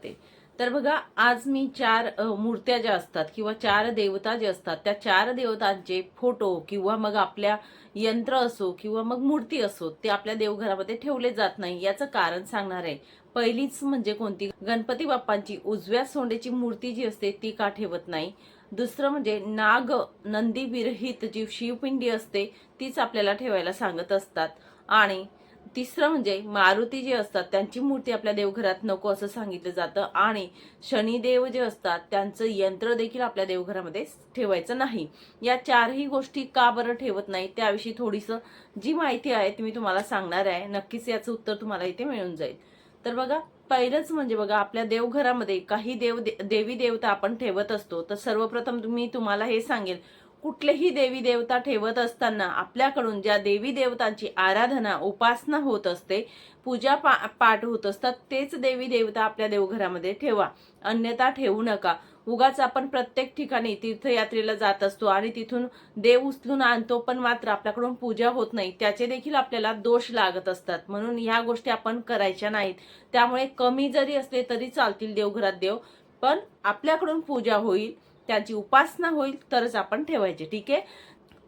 करते। तर बघा, आज मी 4 मूर्त्या ज्या असतात किंवा 4 देवता जे असतात, त्या 4 देवतांचे फोटो किंवा मग आपल्या यंत्र असो किंवा मग मूर्ती असो, ते आपल्या देवघरामध्ये ठेवले जात नाही। याचं कारण सांगणार आहे। पहिलीच म्हणजे कोणती, गणपती बाप्पांची उजव्या सोंडेची मूर्ती जी असते ती का ठेवत नाही। दुसरं म्हणजे नाग नंदी विरहित जी शिवपिंडी असते तीच आपल्याला ठेवायला सांगत असतात। आणि तिसरं म्हणजे मारुती जे असतात त्यांची मूर्ती आपल्या देवघरात नको असं सांगितलं जातं। आणि शनिदेव जे असतात त्यांचं यंत्र देखील आपल्या देवघरामध्ये ठेवायचं नाही। या चारही गोष्टी का बरं ठेवत नाही त्याविषयी थोडीसं जी माहिती आहे ती मी तुम्हाला सांगणार आहे। नक्कीच याचं उत्तर तुम्हाला इथे मिळून जाईल। तर बघा, पहिलंच म्हणजे बघा, आपल्या देवघरामध्ये काही देवी देवता आपण ठेवत असतो। तर सर्वप्रथम मी तुम्हाला हे सांगेल, कुठलेही देवी देवता ठेवत असताना आपल्याकडून ज्या देवी देवतांची आराधना उपासना होत असते, पूजा पाठ होत असतात, तेच देवी देवता आपल्या देवघरामध्ये ठेवा, अन्यथा ठेवू नका। उगाच आपण प्रत्येक ठिकाणी तीर्थयात्रेला जात असतो आणि तिथून देव उचलून आणतो, पण मात्र आपल्याकडून पूजा होत नाही, त्याचे देखील आपल्याला दोष लागत असतात। म्हणून ह्या गोष्टी आपण करायच्या नाहीत। त्यामुळे कमी जरी असले तरी चालतील देवघरात देव, पण आपल्याकडून पूजा होईल, त्याची उपासना होईल तरच आपण ठेवायचे। ठीक आहे,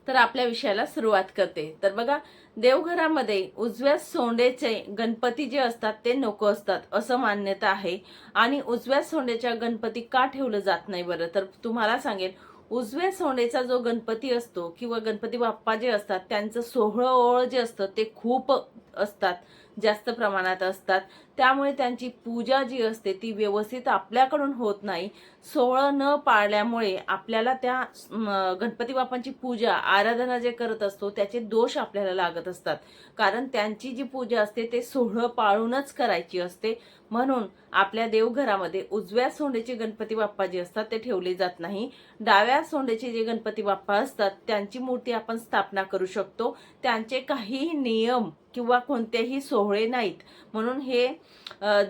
तर आपल्या विषयाला सुरुवात करते। तर बघा, देवघरामध्ये उजव्या सोंडेचे गणपती जे असतात ते नको असतात असं मान्यता आहे। आणि उजव्या सोंडेच्या गणपती का ठेवलं जात नाही बरं, तर तुम्हाला सांगेल, उजव्या सोंडेचा जो गणपती असतो किंवा गणपती बाप्पा जे असतात त्यांचं सोहळं जे असतं ते खूप असतात, जास्त प्रमाणात असतात। त्यामुळे त्यांची पूजा जी असते ती व्यवस्थित आपल्याकडून होत नाही। सोहळं न पाळल्यामुळे आपल्याला त्या गणपती बाप्पांची पूजा आराधना जे करत असतो त्याचे दोष आपल्याला लागत असतात। कारण त्यांची जी पूजा असते ते सोहळं पाळूनच करायची असते। म्हणून आपल्या देवघरामध्ये उजव्या सोंडेचे गणपती बाप्पा जे असतात ते ठेवले जात नाही। डाव्या सोंडेचे जे गणपती बाप्पा असतात त्यांची मूर्ती आपण स्थापना करू शकतो। त्यांचे काही नियम किंवा कोणतेही सोहळे नाहीत, म्हणून हे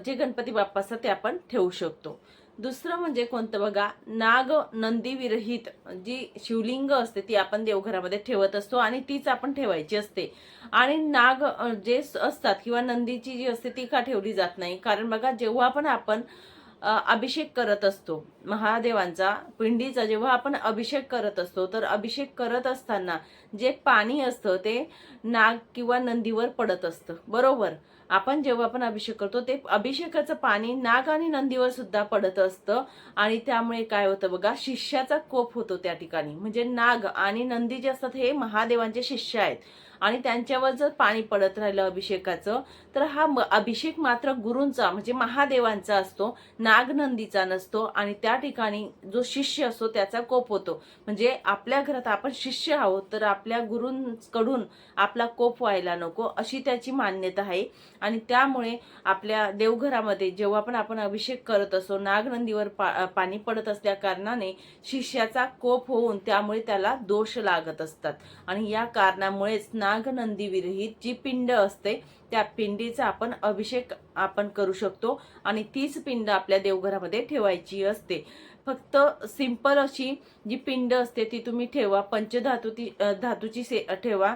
जे गणपती बाप्पा असतात ते आपण ठेवू शकतो। दुसरं म्हणजे कोणतं बघा, नाग नंदी विरहित जी शिवलिंग असते ती आपण देवघरामध्ये ठेवत असतो आणि तीच आपण ठेवायची असते। आणि नाग जे असतात किंवा नंदीची जी असते ती का ठेवली जात नाही, कारण बघा, जेव्हा पण आपण अभिषेक करत असतो महादेवांचा पिंडीचा, जेव्हा आपण अभिषेक करत असतो तर अभिषेक करत असताना जे पाणी असतं ते नाग किंवा नंदीवर पडत असतं, बरोबर। आपण जेव्हा पण अभिषेक करतो ते अभिषेकाचं पाणी नाग आणि नंदीवर सुद्धा पडत असतं। आणि त्यामुळे काय होतं बघा, शिष्याचा कोप होतो त्या ठिकाणी। म्हणजे नाग आणि नंदी जे असतात हे महादेवांचे शिष्य आहेत आणि त्यांच्यावर जर पाणी पडत राहिलं अभिषेकाचं, तर हा अभिषेक मात्र गुरूंचा म्हणजे महादेवांचा असतो, नागनंदीचा नसतो। आणि त्या ठिकाणी जो शिष्य असतो त्याचा कोप होतो। म्हणजे आपल्या घरात आपण शिष्य आहोत तर आपल्या गुरूंकडून आपला कोप व्हायला नको अशी त्याची मान्यता आहे। आणि त्यामुळे आपल्या देवघरामध्ये जेव्हा पण आपण अभिषेक करत असतो नागनंदीवर पाणी पडत असल्या कारणाने शिष्याचा कोप होऊन त्यामुळे त्याला दोष लागत असतात। आणि या कारणामुळेच नागनंदी विरहित जी पिंड असते त्या पिंडीचा आपण अभिषेक आपण करू शकतो आणि तीच पिंड आपल्या देवघरामध्ये ठेवायची असते। फक्त सिंपल अशी जी पिंड असते ती तुम्ही ठेवा, धातूची ठेवा,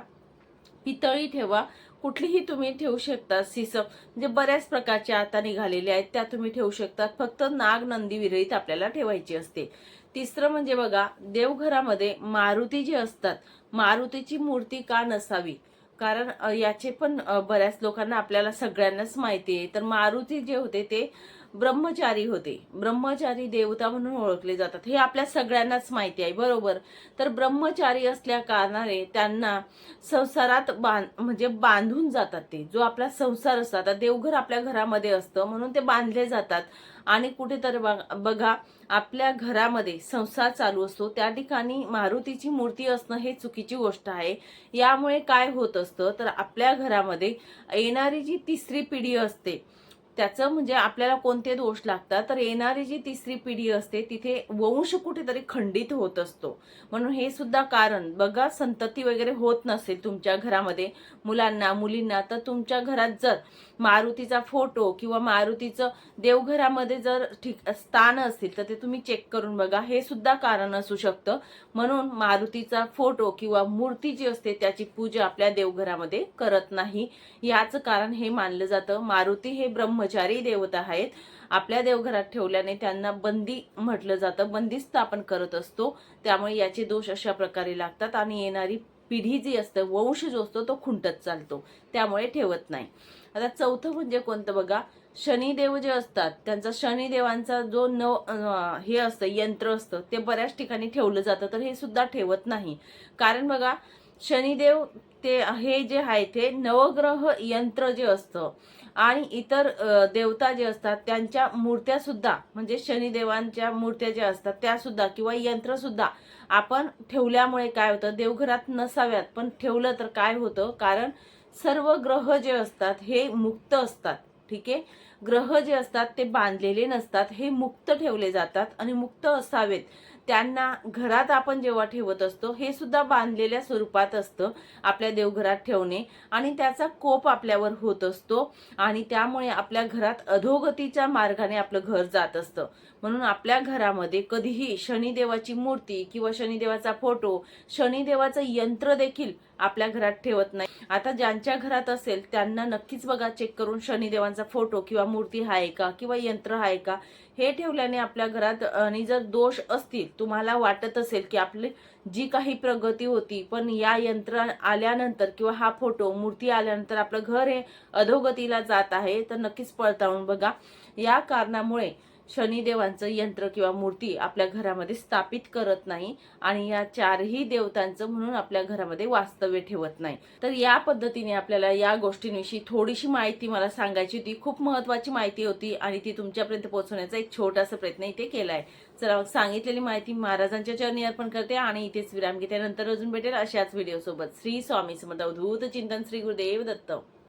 पितळी ठेवा, कुठलीही तुम्ही ठेवू शकता। सिसप म्हणजे बऱ्याच प्रकारच्या आता निघालेल्या आहेत त्या तुम्ही ठेवू शकता, फक्त नाग नंदी विरहित आपल्याला ठेवायची असते। तिसरं म्हणजे बघा, देवघरामध्ये मारुती जी असतात, मारुतीची मूर्ती का नसावी, कारण याचे पण बऱ्याच लोकांना आपल्याला सगळ्यांनाच माहिती आहे। तर मारुती जे होते ते ब्रह्मचारी होते, ब्रह्मचारी देवता म्हणून ओळखले जातात, हे आपल्या सगळ्यांनाच माहिती आहे, बरोबर। तर ब्रह्मचारी असल्या कारणाने त्यांना संसारात म्हणजे बांधून जातात ते, जो आपला संसार असतो, आता देवघर आपल्या घरामध्ये असतं म्हणून ते बांधले जातात। आणि कुठेतरी बघा, आपल्या घरामध्ये संसार चालू असतो त्या ठिकाणी मारुतीची मूर्ती असणं हे चुकीची गोष्ट आहे। यामुळे काय होत असतं, तर आपल्या घरामध्ये येणारी जी तिसरी पिढी असते त्याचं म्हणजे आपल्याला कोणते दोष लागतात, तर येणारी जी तिसरी पिढी असते तिथे वंश कुठेतरी खंडित होत असतो। म्हणून हे सुद्धा कारण बघा, संतती वगैरे होत नसेल तुमच्या घरामध्ये मुलांना मुलींना, तर तुमच्या घरात जर मारुतीचा फोटो किंवा मारुतीचं देवघरामध्ये जर स्थान असतील तर ते तुम्ही चेक करून बघा, हे सुद्धा कारण असू शकतं. म्हणून मारुतीचा फोटो किंवा मूर्ती जी असते त्याची पूजा आपल्या देवघरामध्ये करत नाही. याचं कारण हे मानलं जातं, मारुती हे ब्रह्मचारी देवता आहेत. आपल्या देवघरात ठेवल्याने त्यांना बंदी म्हटलं जातं, बंदिस्त आपण करत असतो. त्यामुळे याचे दोष अशा प्रकारे लागतात आणि येणारी पिढी जी असते, वंश जो असतो तो खुंटत चालतो, त्यामुळे ठेवत नाही. आता चौथं म्हणजे कोणतं बघा, शनिदेव जे असतात त्यांचा शनिदेवांचा जो हे असतं यंत्र असतं ते बऱ्याच ठिकाणी ठेवलं जातं, तर हे सुद्धा ठेवत नाही. कारण बघा, शनिदेव ते हे जे आहे ते नवग्रह यंत्र जे असतं आणि इतर देवता जे असतात त्यांच्या मूर्त्या सुद्धा, म्हणजे शनिदेवांच्या मूर्त्या ज्या असतात त्या सुद्धा किंवा यंत्र सुद्धा आपण ठेवल्यामुळे काय होतं, देवघरात नसाव्यात पण ठेवलं तर काय होतं, कारण सर्व ग्रह जे असतात हे मुक्त असतात. ठीक आहे, ग्रह जे असतात ते बांधलेले नसतात, हे मुक्त ठेवले जातात आणि मुक्त असावेत. त्यांना घरात आपण जेव्हा ठेवत असतो हे सुद्धा बांधलेल्या स्वरूपात असतं आपल्या देवघरात ठेवणे, आणि त्याचा कोप आपल्यावर होत असतो आणि त्यामुळे आपल्या घरात अधोगतीच्या मार्गाने आपलं घर जात असतं. म्हणून आपल्या घरामध्ये कधीही शनिदेवाची मूर्ती किंवा शनिदेवाचा फोटो, शनिदेवाचं यंत्र देखील आपल्या घरात ठेवत नाही. आता ज्यांच्या घरात असेल त्यांना नक्कीच बघा, चेक करून शनिदेवांचा फोटो किंवा मूर्ती आहे का किंवा यंत्र आहे का, हे ठेवल्याने आपल्या घरात, आणि जर दोष असतील, तुम्हाला वाटत असेल की आपली जी काही प्रगती होती पण या यंत्र आल्यानंतर किंवा हा फोटो मूर्ती आल्यानंतर आपलं घर हे अधोगतीला जात आहे, तर नक्कीच पडताळून बघा. या कारणामुळे शनिदेवांचं यंत्र किंवा मूर्ती आपल्या घरामध्ये स्थापित करत नाही आणि या चारही देवतांचं म्हणून आपल्या घरामध्ये वास्तव्य ठेवत नाही. तर या पद्धतीने आपल्याला या गोष्टींविषयी थोडीशी माहिती मला सांगायची होती. खूप महत्त्वाची माहिती होती आणि ती तुमच्यापर्यंत पोहोचवण्याचा एक छोटासा प्रयत्न इथे केलाय. चला, सांगितलेली माहिती महाराजांच्या चरणी अर्पण करते आणि इथेच विराम घेते. नंतर अजून भेटेल अशाच व्हिडिओ सोबत. श्री स्वामी समर्थ. अवधूत चिंतन. श्री गुरुदेव दत्त.